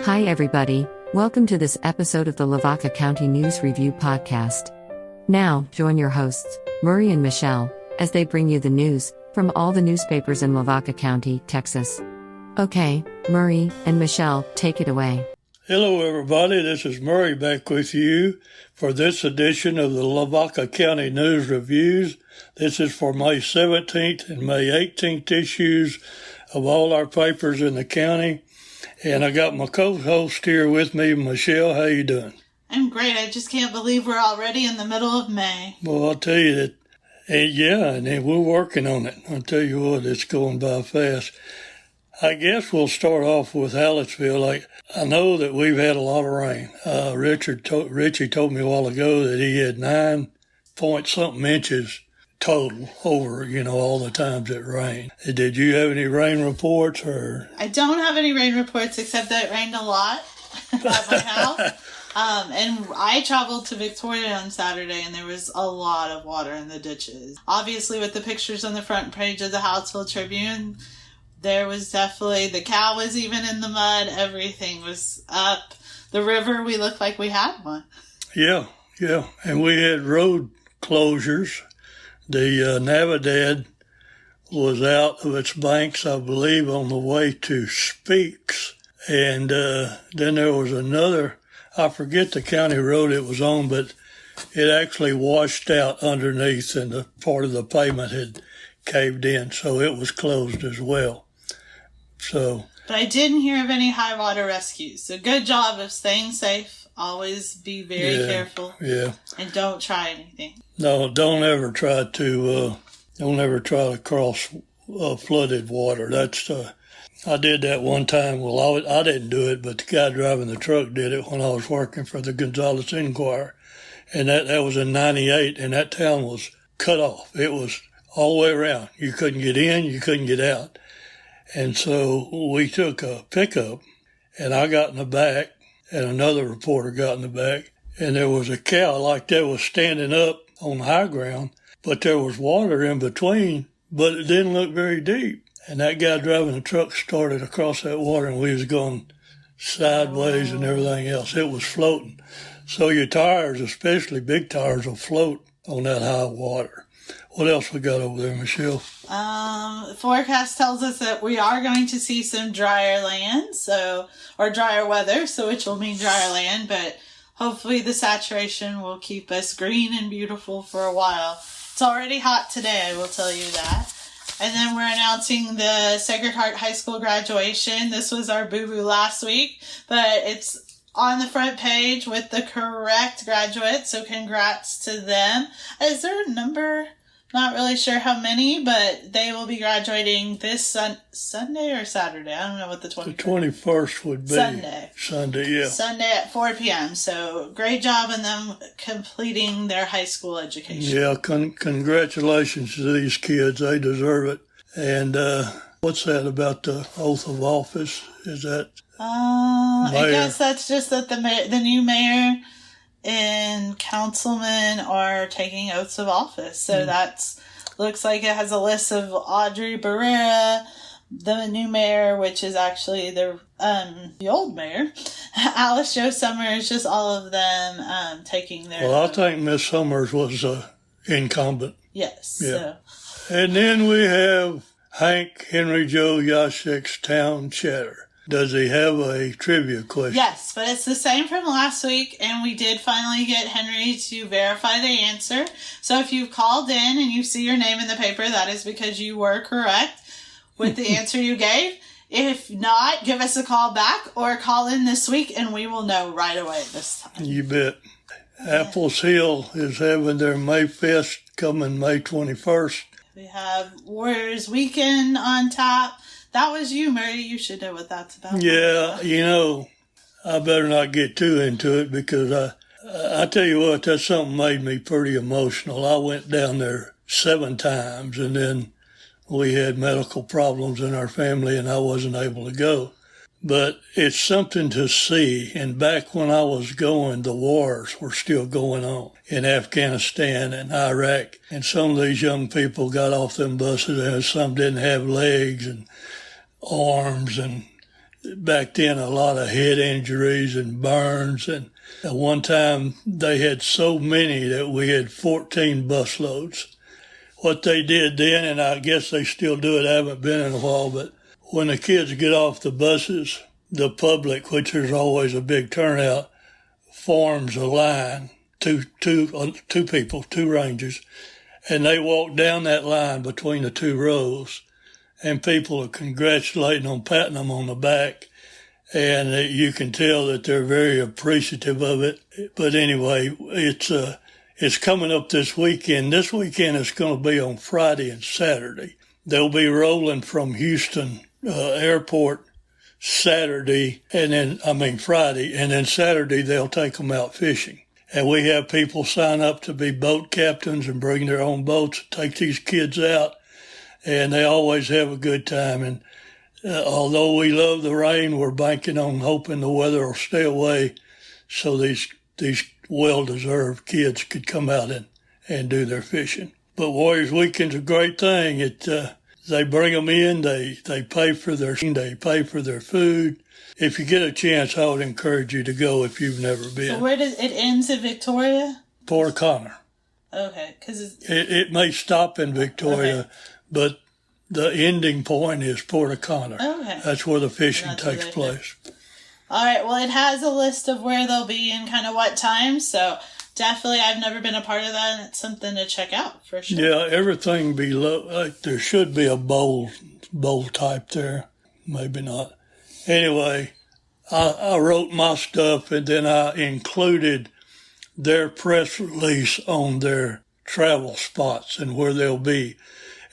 Hi everybody, welcome to this episode of the Lavaca County News Review podcast. Now, join your hosts, Murray and Michelle, as they bring you the news from all the newspapers in Lavaca County, Texas. Okay, Murray and Michelle, take it away. Hello everybody, this is Murray back with you for this edition of the Lavaca County News Reviews. This is for May 17th and May 18th issues of all our papers in the county. And I got my co-host here with me, Michelle. How you doing? I'm great. I just can't believe we're already in the middle of May. Well, I'll tell you that, and we're working on it. I'll tell you what, it's going by fast. I guess we'll start off with Hallettsville. I know that we've had a lot of rain. Richie told me a while ago that he had 9-point-something inches total over, all the times it rained. Did you have any rain reports? Or I don't have any rain reports except that it rained a lot at my house. And I traveled to Victoria on Saturday, and there was a lot of water in the ditches. Obviously, with the pictures on the front page of the Hallettsville Tribune, there was definitely, the cow was even in the mud. Everything was up. The river, we looked like we had one. Yeah. And we had road closures. The Navidad was out of its banks, I believe, on the way to Speaks. And then there was another, I forget the county road it was on, but it actually washed out underneath and the part of the pavement had caved in, so it was closed as well. But I didn't hear of any high water rescues. So good job of staying safe. Always be very careful. Yeah. And don't try anything. No, don't ever try to cross flooded water. I did that one time. Well, I didn't do it, but the guy driving the truck did it when I was working for the Gonzales Enquirer. And that was in 98, and that town was cut off. It was all the way around. You couldn't get in, you couldn't get out. And so we took a pickup, and I got in the back, and another reporter got in the back, and there was a cow like that was standing up on high ground, but there was water in between, but it didn't look very deep. And that guy driving the truck started across that water, and we was going sideways and everything else. It was floating. So your tires, especially big tires, will float on that high water. What else we got over there, Michelle? The forecast tells us that we are going to see some drier land, or drier weather, which will mean drier land, but hopefully the saturation will keep us green and beautiful for a while. It's already hot today, I will tell you that. And then we're announcing the Sacred Heart High School graduation. This was our boo-boo last week, but it's on the front page with the correct graduates, so congrats to them. Is there a number? Not really sure how many, but they will be graduating this Sunday or Saturday. I don't know what the 21st. The 21st would be Sunday, yeah. Sunday at 4 p.m. So great job on them completing their high school education. Yeah, congratulations to these kids. They deserve it. And what's that about the oath of office? Is that I guess that's just that the new mayor and councilmen are taking oaths of office. So that's looks like it has a list of Audrey Barrera, the new mayor, which is actually the old mayor, Alice Jo Summers, just all of them taking their Well, I think Miss Summers was incumbent. Yes. Yeah. So. And then we have Hank Henry Joe Yashek's Town Chatter. Does he have a trivia question? Yes, but it's the same from last week, and we did finally get Henry to verify the answer. So if you've called in and you see your name in the paper, that is because you were correct with the answer you gave. If not, give us a call back or call in this week, and we will know right away this time. You bet. Apples Hill is having their May Fest coming May 21st. We have Warriors Weekend on tap. That was you, Murray. You should know what that's about. Yeah, I better not get too into it because I tell you what, that's something made me pretty emotional. I went down there 7 times, and then we had medical problems in our family, and I wasn't able to go. But it's something to see. And back when I was going, the wars were still going on in Afghanistan and Iraq. And some of these young people got off them buses, and some didn't have legs and arms, and back then a lot of head injuries and burns. And at one time they had so many that we had 14 busloads. What they did then, and I guess they still do it, I haven't been in a while, but when the kids get off the buses, the public, which there's always a big turnout, forms a line, two people, two rangers, and they walk down that line between the two rows, and people are congratulating them, patting them on the back, and you can tell that they're very appreciative of it. But anyway, it's coming up this weekend. This weekend is going to be on Friday and Saturday. They'll be rolling from Houston airport Friday, and then Saturday they'll take them out fishing. And we have people sign up to be boat captains and bring their own boats and take these kids out, and they always have a good time. And although we love the rain, we're banking on hoping the weather will stay away so these well-deserved kids could come out and do their fishing. But Warriors Weekend's a great thing. They bring them in, they pay for their food. If you get a chance, I would encourage you to go if you've never been. So where does it ends in Victoria? Port O'Connor. Okay, because it may stop in Victoria, okay, but the ending point is Port O'Connor. Okay, that's where the fishing takes place. All right, well, it has a list of where they'll be and kind of what time, so definitely I've never been a part of that, and it's something to check out for sure. Yeah, everything below, there should be a bowl type there, maybe not. Anyway, I wrote my stuff, and then I included their press release on their travel spots and where they'll be.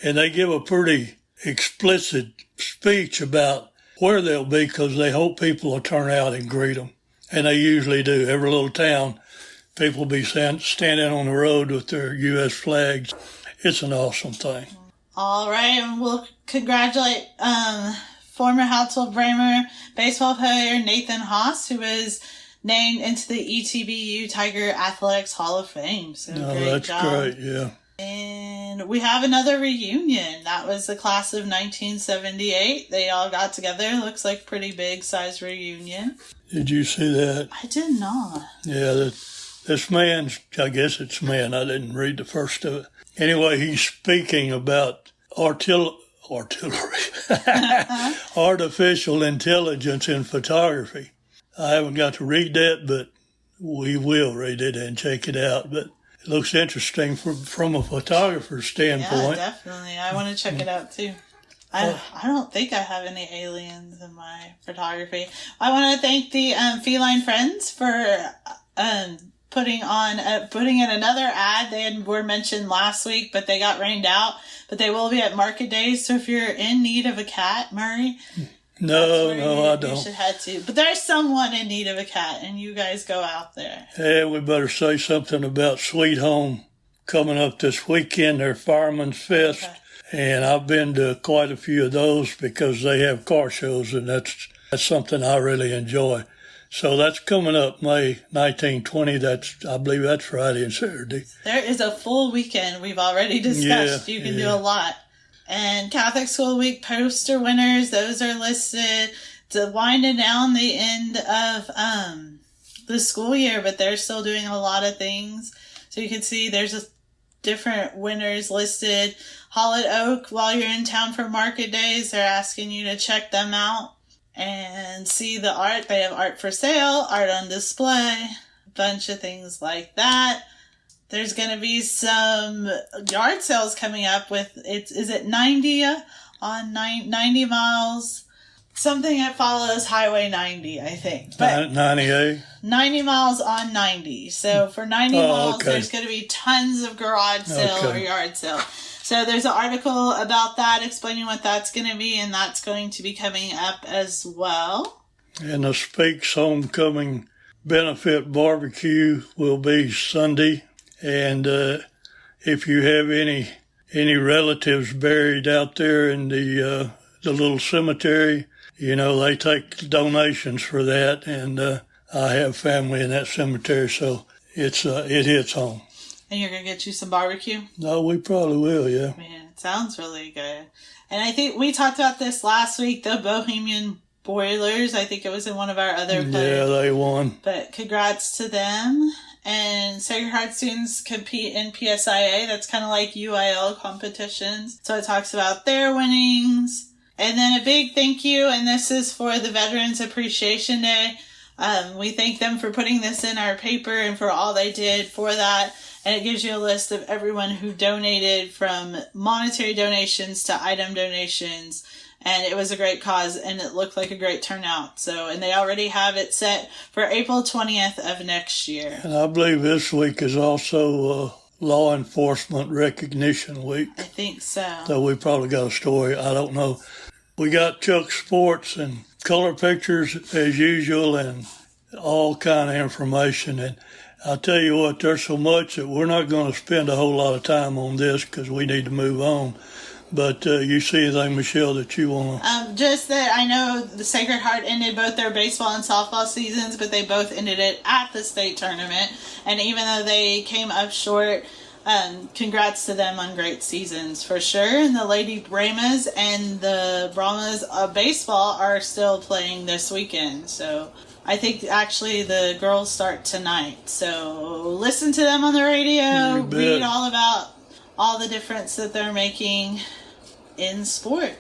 And they give a pretty explicit speech about where they'll be because they hope people will turn out and greet them. And they usually do. Every little town, people will be standing on the road with their U.S. flags. It's an awesome thing. All right, and we'll congratulate former Houtsville-Bramer baseball player Nathan Haas, who was named into the ETBU Tiger Athletics Hall of Fame. So that's job. Great, yeah. And we have another reunion. That was the class of 1978. They all got together. Looks like pretty big size reunion. Did you see that? I did not. Yeah, this man's, I guess it's man. I didn't read the first of it. Anyway, he's speaking about artillery, artificial intelligence in photography. I haven't got to read that, but we will read it and check it out. But it looks interesting from a photographer's standpoint. Yeah, definitely. I want to check it out, too. I don't think I have any aliens in my photography. I want to thank the Feline Friends for putting in another ad. They were mentioned last week, but they got rained out. But they will be at market days, so if you're in need of a cat, Murray... No, I don't. You should head to. But there's someone in need of a cat, and you guys go out there. Yeah, we better say something about Sweet Home coming up this weekend, their Fireman's Fest. Okay. And I've been to quite a few of those because they have car shows, and that's something I really enjoy. So that's coming up May 19, 20. I believe that's Friday and Saturday. There is a full weekend we've already discussed. You can do a lot. And Catholic School Week poster winners, those are listed. It's winding down the end of the school year, but they're still doing a lot of things. So you can see there's different winners listed. Holland Oak, while you're in town for market days, they're asking you to check them out and see the art. They have art for sale, art on display, a bunch of things like that. There's going to be some yard sales coming up with, is it 90 on 90 miles? Something that follows Highway 90, I think. But 98? 90 miles on 90. So for 90 miles, there's going to be tons of garage sale or yard sale. So there's an article about that explaining what that's going to be, and that's going to be coming up as well. And the Speaks Homecoming Benefit Barbecue will be Sunday. And if you have any relatives buried out there in the little cemetery, they take donations for that. And I have family in that cemetery, so it hits home. And you're going to get you some barbecue? No, we probably will, yeah. Man, it sounds really good. And I think we talked about this last week, the Bohemian Boilers. I think it was in one of our other players. Yeah, they won. But congrats to them. And Sacred Heart students compete in PSIA. That's kind of like UIL competitions. So it talks about their winnings. And then a big thank you, and this is for the Veterans Appreciation Day. We thank them for putting this in our paper and for all they did for that. And it gives you a list of everyone who donated, from monetary donations to item donations. And it was a great cause, and it looked like a great turnout. So, and they already have it set for April 20th of next year. And I believe this week is also Law Enforcement Recognition Week. I think so. So we probably got a story. I don't know. We got Chuck Sports and color pictures as usual and all kind of information. And I'll tell you what, there's so much that we're not going to spend a whole lot of time on this because we need to move on. But you see anything, Michelle, that you want to... Just that I know the Sacred Heart ended both their baseball and softball seasons, but they both ended it at the state tournament. And even though they came up short, congrats to them on great seasons for sure. And the Lady Brahmas and the Brahmas of baseball are still playing this weekend. So I think actually the girls start tonight. So listen to them on the radio, read all about all the difference that they're making in sport.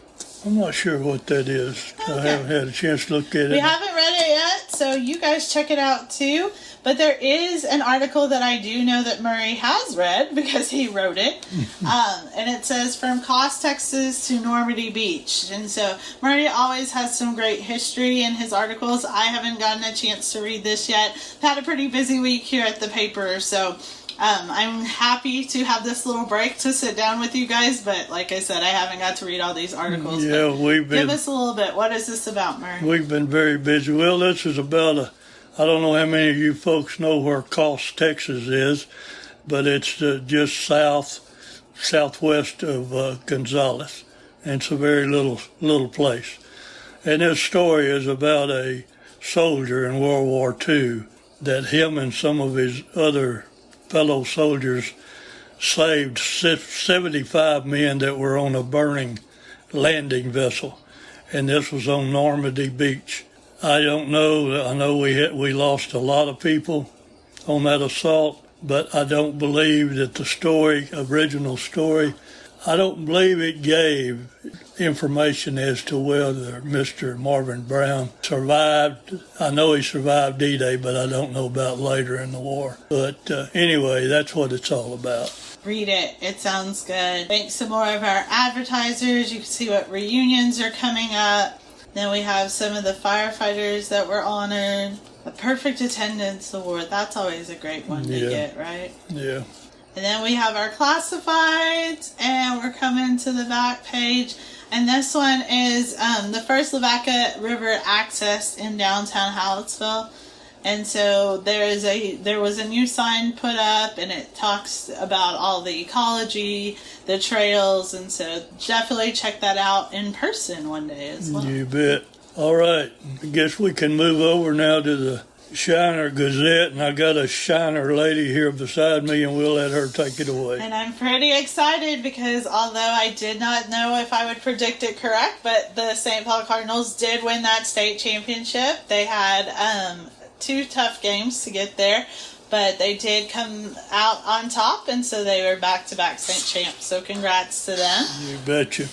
I'm not sure what that is. Okay. I haven't had a chance to look at it. We haven't read it yet, so you guys check it out too. But there is an article that I do know that Murray has read because he wrote it. And it says, From Cost, Texas to Normandy Beach. And so Murray always has some great history in his articles. I haven't gotten a chance to read this yet. I've had a pretty busy week here at the paper, so... I'm happy to have this little break to sit down with you guys, but like I said, I haven't got to read all these articles. Yeah, give us a little bit. What is this about, Murray? We've been very busy. Well, this is about I don't know how many of you folks know where Cost, Texas is, but it's just southwest of Gonzales, and it's a very little place. And this story is about a soldier in World War II that him and some of his other fellow soldiers saved 75 men that were on a burning landing vessel, and this was on Normandy Beach. I don't know. I know we lost a lot of people on that assault, but I don't believe that the original story, I don't believe it gave information as to whether Mr. Marvin Brown survived. I know he survived D-Day, but I don't know about later in the war. But anyway, that's what it's all about. Read it. It sounds good. Thanks to more of our advertisers. You can see what reunions are coming up. Then we have some of the firefighters that were honored. A Perfect Attendance Award. That's always a great one to get, right? Yeah. And then we have our classifieds, and we're coming to the back page. And this one is the first Lavaca River access in downtown Hallettsville. And so there was a new sign put up, and it talks about all the ecology, the trails, and so definitely check that out in person one day as well. You bet. All right, I guess we can move over now to the Shiner Gazette, and I got a Shiner lady here beside me, and we'll let her take it away. And I'm pretty excited because although I did not know if I would predict it correct, but the St. Paul Cardinals did win that state championship. They had 2 tough games to get there, but they did come out on top, and so they were back-to-back state champs. So congrats to them. You betcha.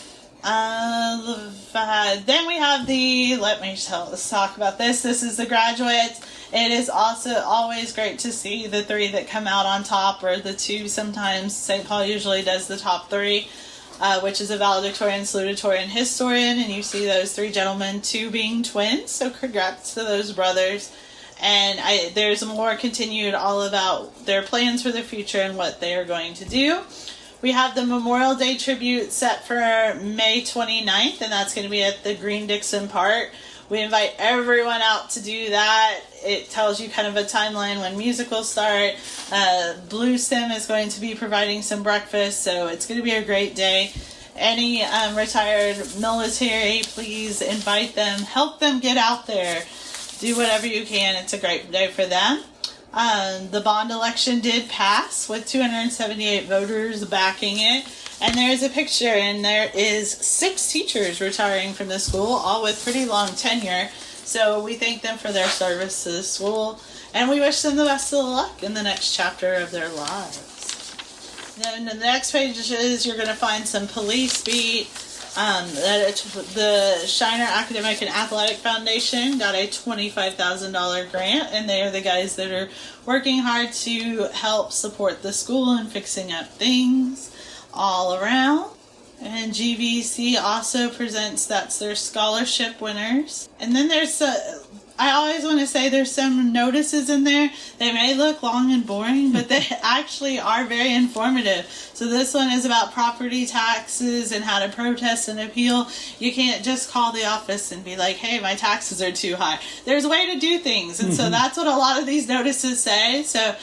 Then we have let's talk about this. This is the graduates. It is also always great to see the 3 that come out on top, or the 2 sometimes. St. Paul usually does the top 3, which is a valedictorian, salutatorian, historian, and you see those 3 gentlemen, 2 being twins, so congrats to those brothers. And there's more continued all about their plans for the future and what they are going to do. We have the Memorial Day tribute set for May 29th, and that's going to be at the Green-Dixon Park. We invite everyone out to do that. It tells you kind of a timeline when music will start. Blue Sim is going to be providing some breakfast, so it's going to be a great day. Any retired military, please invite them. Help them get out there. Do whatever you can. It's a great day for them. The bond election did pass with 278 voters backing it. And there's a picture, and there is 6 teachers retiring from the school, all with pretty long tenure. So we thank them for their service to the school, and we wish them the best of luck in the next chapter of their lives. Then the next page is you're going to find some police beat. The Shiner Academic and Athletic Foundation got a $25,000 grant, and they are the guys that are working hard to help support the school and fixing up things all around. And GVC also presents, that's their scholarship winners. And then there's I always want to say there's some notices in there. They may look long and boring, but they actually are very informative. So this one is about property taxes and how to protest and appeal. You can't just call the office and be like, hey, my taxes are too high. There's a way to do things. And so that's what a lot of these notices say. So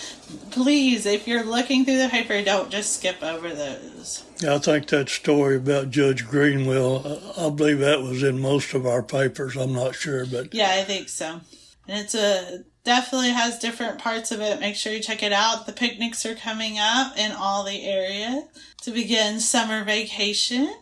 please, if you're looking through the paper, don't just skip over those. Yeah, I think that story about Judge Greenwell, I believe that was in most of our papers. I'm not sure, but yeah, I think so. And definitely has different parts of it. Make sure you check it out. The picnics are coming up in all the area to begin summer vacation.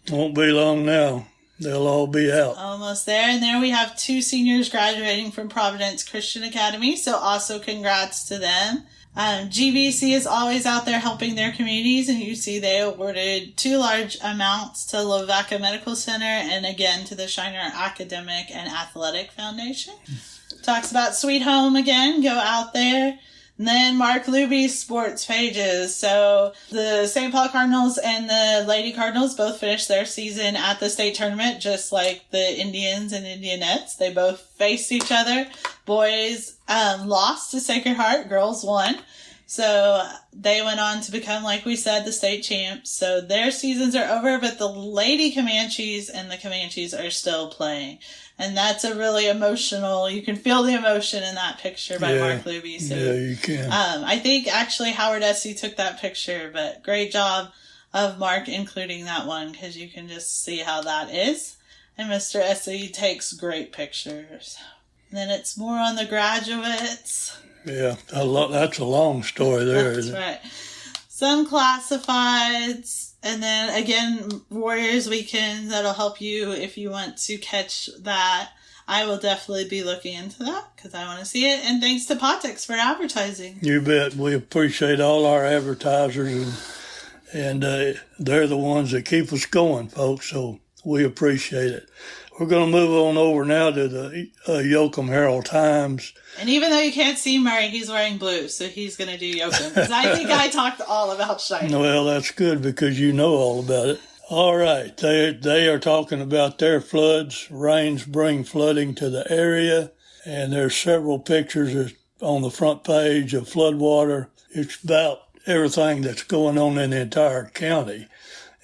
Won't be long now. They'll all be out. Almost there. And there we have 2 seniors graduating from Providence Christian Academy. So also congrats to them. GVC is always out there helping their communities, and you see they awarded 2 large amounts to Lavaca Medical Center and again to the Shiner Academic and Athletic Foundation. Talks about Sweet Home again. Go out there. And then Mark Luby's sports pages. So the St. Paul Cardinals and the Lady Cardinals both finished their season at the state tournament, just like the Indians and Indianettes. They both faced each other. Boys lost to Sacred Heart. Girls won. So they went on to become, like we said, the state champs. So their seasons are over, but the Lady Comanches and the Comanches are still playing. And that's a really emotional, you can feel the emotion in that picture by Mark Luby. So, yeah, you can. I think actually Howard Essie took that picture, but great job of Mark including that one, because you can just see how that is. And Mr. Essie takes great pictures. And then it's more on the graduates. Yeah, that's a long story there. That's right. Some classifieds. And then, again, Warriors Weekend, that'll help you if you want to catch that. I will definitely be looking into that because I want to see it. And thanks to Potix for advertising. You bet. We appreciate all our advertisers, and they're the ones that keep us going, folks, so we appreciate it. We're going to move on over now to the Yoakum Herald-Times. And even though you can't see Murray, he's wearing blue, so he's going to do Yoakum. Because I think I talked all about Shiner. Well, that's good because you know all about it. All right. They are talking about their floods. Rains bring flooding to the area. And there's several pictures on the front page of floodwater. It's about everything that's going on in the entire county.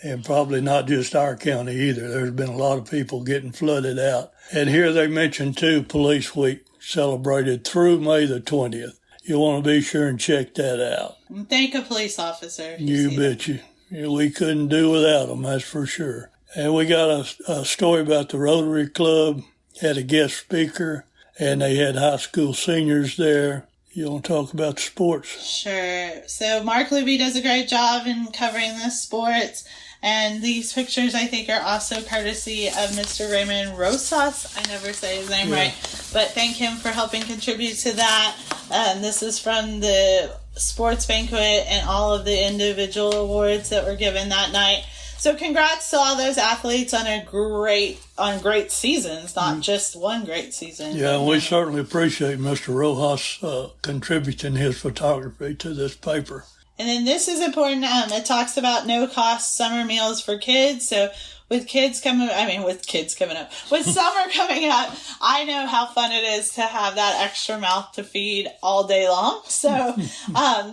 And probably not just our county either. There's been a lot of people getting flooded out. And here they mentioned, too, Police Week celebrated through May the 20th. You'll want to be sure and check that out. And thank a police officer. You bet you. We couldn't do without them, that's for sure. And we got a story about the Rotary Club, had a guest speaker, and they had high school seniors there. You want to talk about the sports? Sure. So Mark Luby does a great job in covering the sports. And these pictures, I think, are also courtesy of Mr. Raymond Rosas. I never say his name right. But thank him for helping contribute to that. This is from the sports banquet and all of the individual awards that were given that night. So congrats to all those athletes on great seasons, not just one great season. Yeah, and we certainly appreciate Mr. Rojas contributing his photography to this paper. And then this is important. It talks about no-cost summer meals for kids. So with summer coming up, I know how fun it is to have that extra mouth to feed all day long. So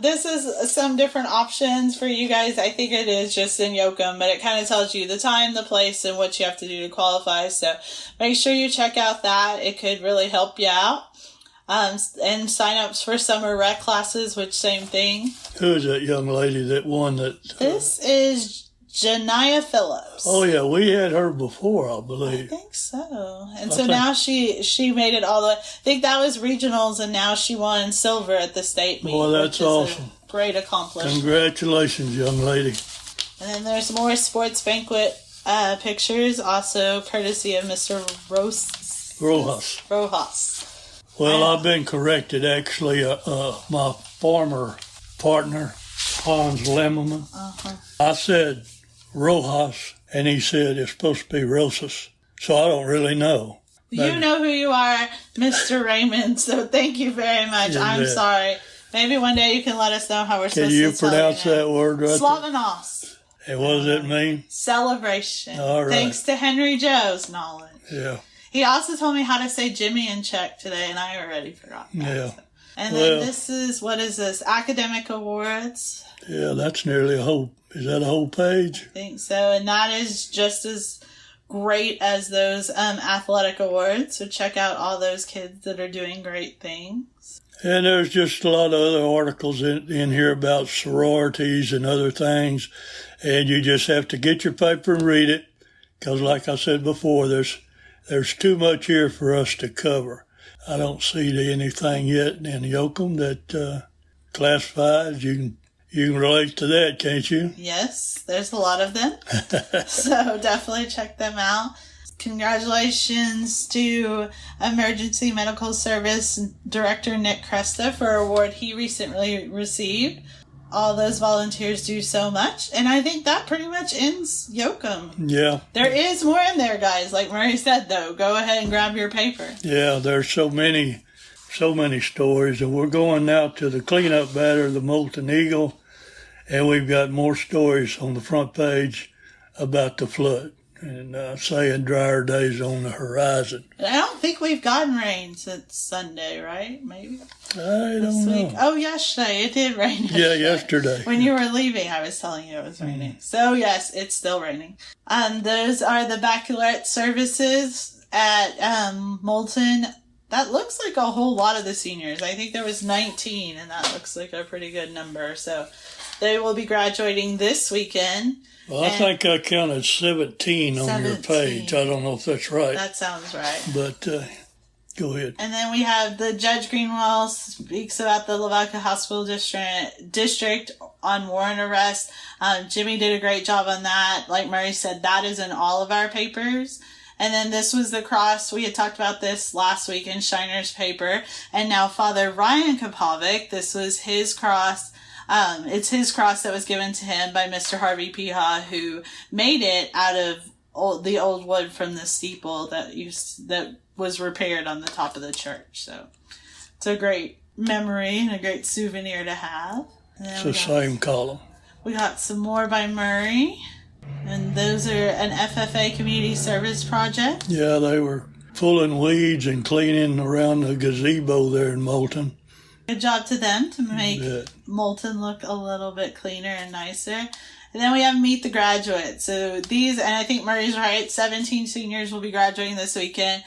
this is some different options for you guys. I think it is just in Yoakum, but it kind of tells you the time, the place, and what you have to do to qualify. So make sure you check out that. It could really help you out. And sign-ups for summer rec classes, which same thing. Who is that young lady that won that? This is Janiah Phillips. Oh, yeah, we had her before, I believe. I think so. And so now she made it all the way. I think that was regionals, and now she won silver at the state meet. Well, that's awesome. A great accomplishment. Congratulations, young lady. And then there's more sports banquet pictures, also courtesy of Mr. Rojas. Well, I've been corrected, actually. My former partner, Hans Lemmerman, I said Rojas, and he said it's supposed to be Rosas. So I don't really know. You know who you are, Mr. Raymond, so thank you very much. I'm sorry. Maybe one day you can let us know how we're supposed to spell it. Can you pronounce that word right? Slavanos. And what does that mean? Celebration. All right. Thanks to Henry Joe's knowledge. Yeah. He also told me how to say Jimmy in Czech today, and I already forgot that. Yeah. So. And then this is, what is this? Academic awards. Yeah, that's nearly is that a whole page? I think so. And that is just as great as those athletic awards. So check out all those kids that are doing great things. And there's just a lot of other articles in here about sororities and other things. And you just have to get your paper and read it. Because like I said before, there's too much here for us to cover. I don't see anything yet in Yoakum that classifies. You can relate to that, can't you? Yes, there's a lot of them. So definitely check them out. Congratulations to Emergency Medical Service Director Nick Cresta for an award he recently received. All those volunteers do so much. And I think that pretty much ends Yoakum. Yeah. There is more in there, guys. Like Murray said, though, go ahead and grab your paper. Yeah, there's so many stories. And we're going now to the cleanup batter, the Molten Eagle. And we've got more stories on the front page about the flood. And saying drier days on the horizon. I don't think we've gotten rain since Sunday, right? Maybe? I don't know. Oh, yesterday. It did rain yesterday. Yeah, yesterday. When you were leaving, I was telling you it was raining. So, yes, it's still raining. Those are the baccalaureate services at Moulton. That looks like a whole lot of the seniors. I think there was 19, and that looks like a pretty good number. So, they will be graduating this weekend. Well, I think I counted 17 on your page. I don't know if that's right. That sounds right. But go ahead. And then we have the Judge Greenwell speaks about the Lavaca Hospital District on warrant arrest. Jimmy did a great job on that. Like Murray said, that is in all of our papers. And then this was the cross. We had talked about this last week in Shiner's paper. And now Father Ryan Kapovic, this was his cross. It's his cross that was given to him by Mr. Harvey Piha, who made it out of the old wood from the steeple that was repaired on the top of the church. So it's a great memory and a great souvenir to have. It's the same column. We got some more by Murray, and those are an FFA community service project. Yeah, they were pulling weeds and cleaning around the gazebo there in Moulton. Good job to them to make Moulton look a little bit cleaner and nicer. And then we have Meet the Graduates. So these, and I think Murray's right, 17 seniors will be graduating this weekend.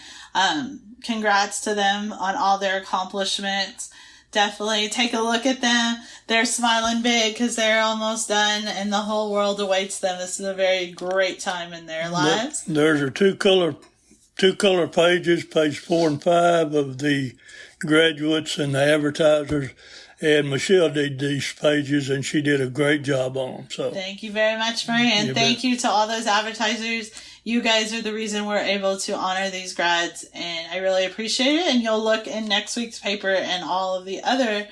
Congrats to them on all their accomplishments. Definitely take a look at them. They're smiling big because they're almost done and the whole world awaits them. This is a very great time in their lives. There's our two color pages, page 4 and 5 of the graduates and the advertisers, and Michelle did these pages and she did a great job on them. So thank you very much, Murray, and thank you to all those advertisers. You guys are the reason we're able to honor these grads, and I really appreciate it. And you'll look in next week's paper, and all of the other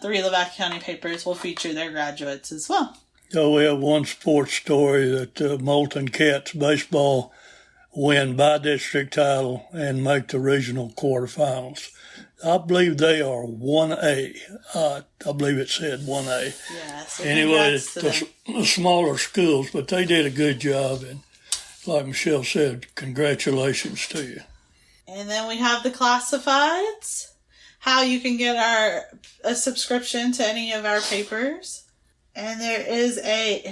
3 Lavaca County papers will feature their graduates as well. Oh, we have one sports story that Moulton Cats baseball win by district title and make the regional quarterfinals. I believe they are 1A. I believe it said 1A. Yeah, so anyway, the smaller schools, but they did a good job. And like Michelle said, congratulations to you. And then we have the classifieds, how you can get a subscription to any of our papers. And there is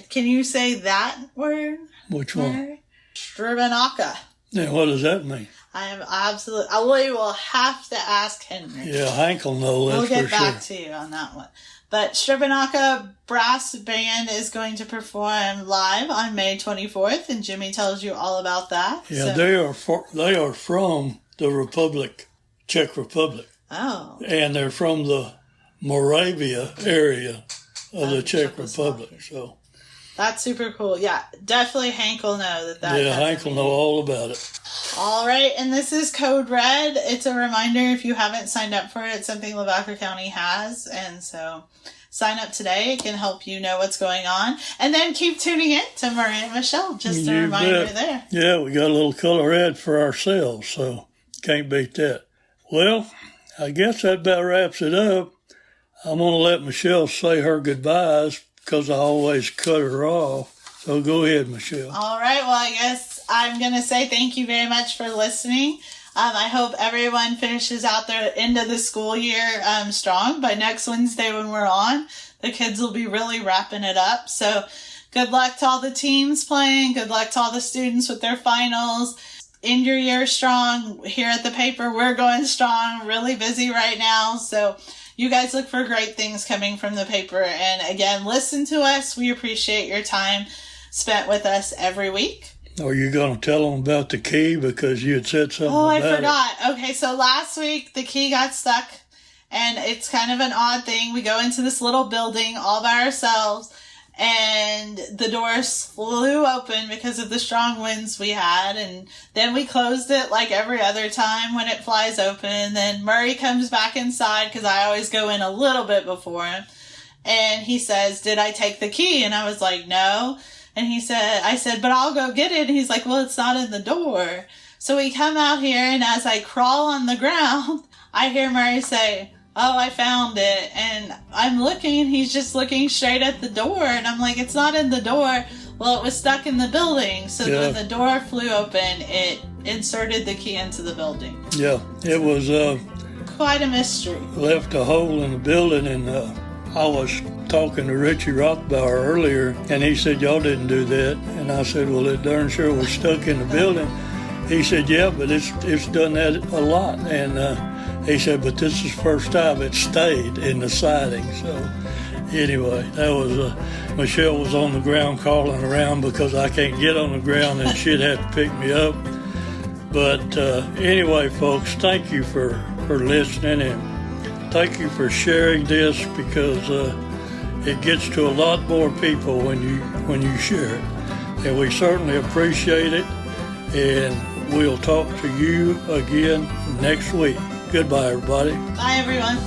can you say that word? Which one? Stribanaka. Yeah, what does that mean? I am absolutely. We will have to ask Henry. Yeah, Hank will know. We'll get back to you on that one. But Stribanaka Brass Band is going to perform live on May 24th, and Jimmy tells you all about that. Yeah, they are from the Czech Republic. Oh. And they're from the Moravia area of the Czech Republic. So That's super cool. Yeah, definitely Hank will know that. Yeah, Hank will know all about it. All right, and this is Code Red. It's a reminder if you haven't signed up for it, it's something Lavaca County has, and so sign up today. It can help you know what's going on. And then keep tuning in to Murray and Michelle. Just a reminder there. Yeah, we got a little color ad for ourselves, so can't beat that. Well, I guess that about wraps it up. I'm going to let Michelle say her goodbyes because I always cut her off. So go ahead, Michelle. All right. Well, I guess I'm going to say thank you very much for listening. I hope everyone finishes out their end of the school year strong. By next Wednesday when we're on, the kids will be really wrapping it up. So good luck to all the teams playing. Good luck to all the students with their finals. End your year strong. Here at the paper, we're going strong. Really busy right now. So you guys look for great things coming from the paper. And again, listen to us. We appreciate your time spent with us every week. Are you going to tell them about the key because you had said something about it? Oh, I forgot. Okay, so last week the key got stuck, and it's kind of an odd thing. We go into this little building all by ourselves, and the doors flew open because of the strong winds we had, and then we closed it like every other time when it flies open. Then Murray comes back inside because I always go in a little bit before him, and he says, "Did I take the key?" And I was like, "No." And I said, "But I'll go get it." And he's like, "Well, it's not in the door." So we come out here, and as I crawl on the ground, I hear Murray say, "Oh, I found it." And I'm looking, and he's just looking straight at the door. And I'm like, "It's not in the door." Well, it was stuck in the building. So when the door flew open, it inserted the key into the building. Yeah, it was quite a mystery. Left a hole in the building, and I was talking to Richie Rothbauer earlier, and he said, "Y'all didn't do that." And I said, "Well, it darn sure was stuck in the building." He said, "Yeah, but it's done that a lot." And he said, "But this is the first time it stayed in the siding." So anyway, that was Michelle was on the ground calling around because I can't get on the ground, and she'd have to pick me up. But anyway, folks, thank you for listening, and thank you for sharing this because it gets to a lot more people when you share it. And we certainly appreciate it. And we'll talk to you again next week. Goodbye, everybody. Bye, everyone.